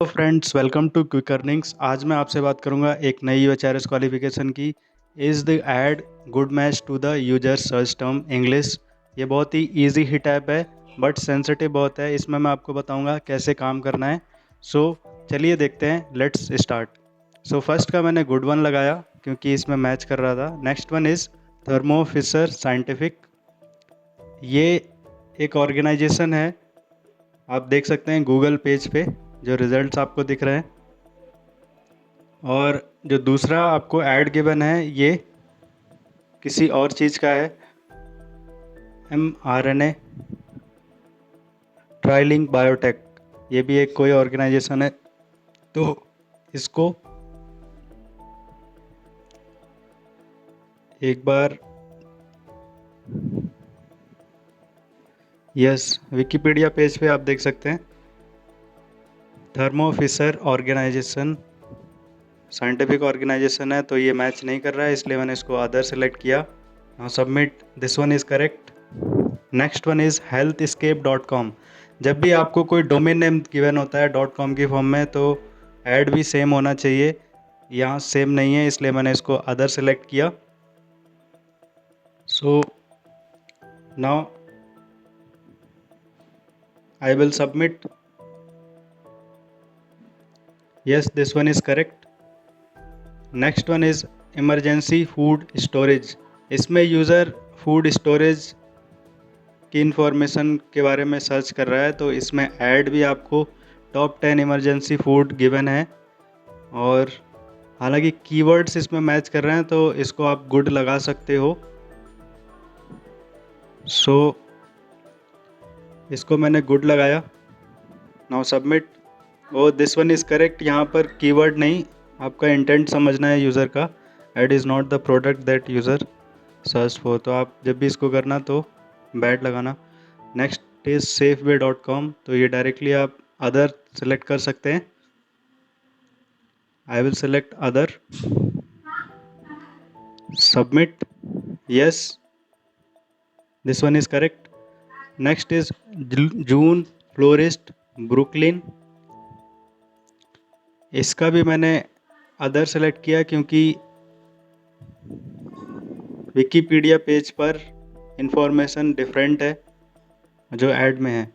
तो friends welcome to quick earnings. आज मैं आपसे बात करूंगा एक नई यूएचआरएस क्वालिफिकेशन की। Is the ad good match to the user search term English. ये बहुत ही इजी ही टैप है बट सेंसिटिव बहुत है। इसमें मैं आपको बताऊंगा कैसे काम करना है। सो चलिए देखते हैं, लेट्स स्टार्ट। सो फर्स्ट का मैंने गुड वन लगाया क्योंकि इसमें मैच कर रहा था। Next one is Thermo Fisher Scientific. ये एक ऑर्गेनाइजेशन है, आप देख सकते हैं गूगल पेज पे जो रिजल्ट्स आपको दिख रहे हैं। और जो दूसरा आपको ऐड गिवन है ये किसी और चीज़ का है, mRNA ट्रायलिंग बायोटेक। ये भी एक कोई ऑर्गेनाइजेशन है। तो इसको एक बार यस विकिपीडिया पेज पे आप देख सकते हैं Thermo Fisher organisation Scientific organisation है। तो ये मैच नहीं कर रहा है इसलिए मैंने इसको अदर सेलेक्ट किया। Now submit, this one is correct. Next one is healthescape.com। जब भी आपको कोई डोमेन नेम गिवन होता है डॉट कॉम की फॉर्म में तो ऐड भी सेम होना चाहिए। यहाँ सेम नहीं है इसलिए मैंने इसको अदर सेलेक्ट किया। So now I will submit. Yes, this one is correct. Next one is emergency food storage. इसमें यूज़र फूड स्टोरेज की इंफॉर्मेशन के बारे में सर्च कर रहा है। तो इसमें ऐड भी आपको टॉप 10 इमरजेंसी फूड गिवन है और हालांकि कीवर्ड्स इसमें मैच कर रहे हैं तो इसको आप गुड लगा सकते हो। सो इसको मैंने गुड लगाया। Now submit. Oh this one is correct. यहाँ पर कीवर्ड नहीं, आपका इंटेंट समझना है यूज़र का। Ad is not the product that user search for. तो आप जब भी इसको करना तो बैड लगाना। Next is safeway.com। तो ये डायरेक्टली आप अदर सेलेक्ट कर सकते हैं। I will select other, submit. Yes, this one is correct. Next is June florist Brooklyn. इसका भी मैंने अदर सेलेक्ट किया क्योंकि विकिपीडिया पेज पर इंफॉर्मेशन डिफरेंट है जो ऐड में है।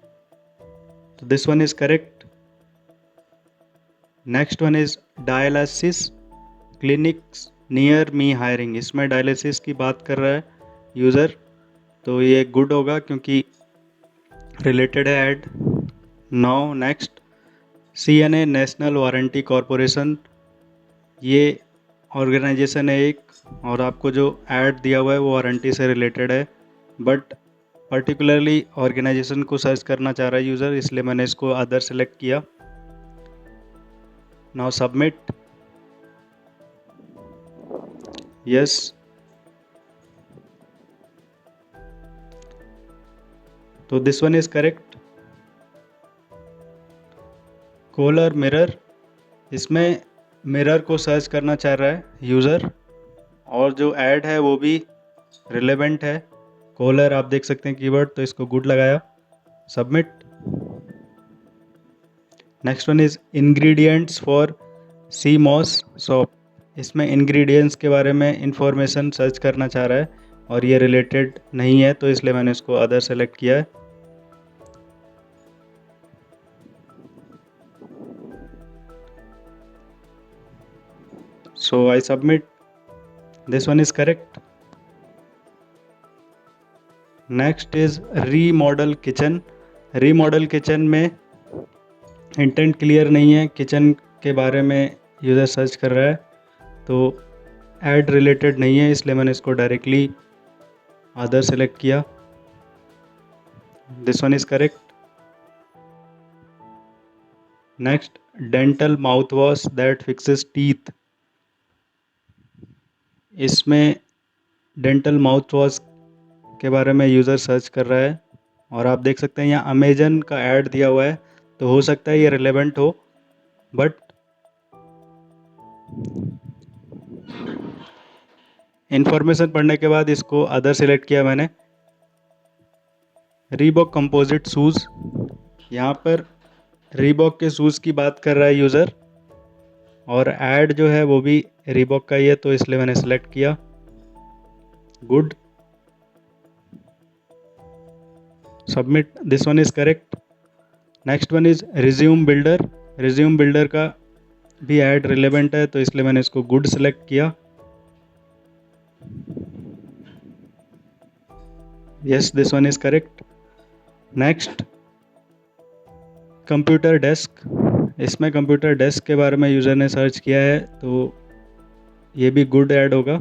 तो this one is correct. Next one is dialysis clinics near me hiring. इसमें डायलिसिस की बात कर रहा है यूज़र, तो ये गुड होगा क्योंकि रिलेटेड है add. Now next CNA national warranty corporation. ये ऑर्गेनाइजेशन है एक और आपको जो ऐड दिया हुआ है वो वारंटी से रिलेटेड है बट पर्टिकुलरली ऑर्गेनाइजेशन को सर्च करना चाह रहा है यूज़र, इसलिए मैंने इसको अदर सेलेक्ट किया। Now submit. यस, तो this one is correct. Collar mirror, इसमें मिरर को सर्च करना चाह रहा है यूज़र और जो ऐड है वो भी रिलेवेंट है। कॉलर आप देख सकते हैं कीवर्ड, तो इसको गुड लगाया। Submit. Next one is ingredients for sea moss soap. इसमें इंग्रेडिएंट्स के बारे में इंफॉर्मेशन सर्च करना चाह रहा है और ये रिलेटेड नहीं है तो इसलिए मैंने इसको अदर सेलेक्ट किया है। So I submit, this one is correct. Next is remodel kitchen. Remodel kitchen में इंटेंट क्लियर नहीं है, किचन के बारे में यूज़र सर्च कर रहा है तो ऐड रिलेटेड नहीं है इसलिए मैंने इसको डायरेक्टली अदर सेलेक्ट किया। This one is correct. Next dental mouth wash that fixes teeth. इसमें डेंटल माउथ वॉश के बारे में यूज़र सर्च कर रहा है और आप देख सकते हैं यहाँ अमेजन का ऐड दिया हुआ है तो हो सकता है ये रिलेवेंट हो बट इंफॉर्मेशन पढ़ने के बाद इसको अदर सेलेक्ट किया मैंने। रीबॉक कंपोजिट शूज़, यहाँ पर रीबॉक के शूज़ की बात कर रहा है यूज़र, और ऐड जो है वो भी रीबॉक का ही है, तो इसलिए मैंने सेलेक्ट किया good, submit, this one is correct. Next one is resume builder. Resume builder का भी ऐड रिलेवेंट है, तो इसलिए मैंने इसको गुड सेलेक्ट किया। Yes, this one is correct. Next, computer desk. इसमें कंप्यूटर डेस्क के बारे में यूज़र ने सर्च किया है, तो ये भी गुड ऐड होगा।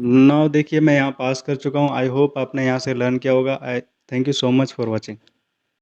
नाउ देखिए मैं यहाँ पास कर चुका हूँ। आई होप आपने यहाँ से लर्न किया होगा। आई thank you so much for watching.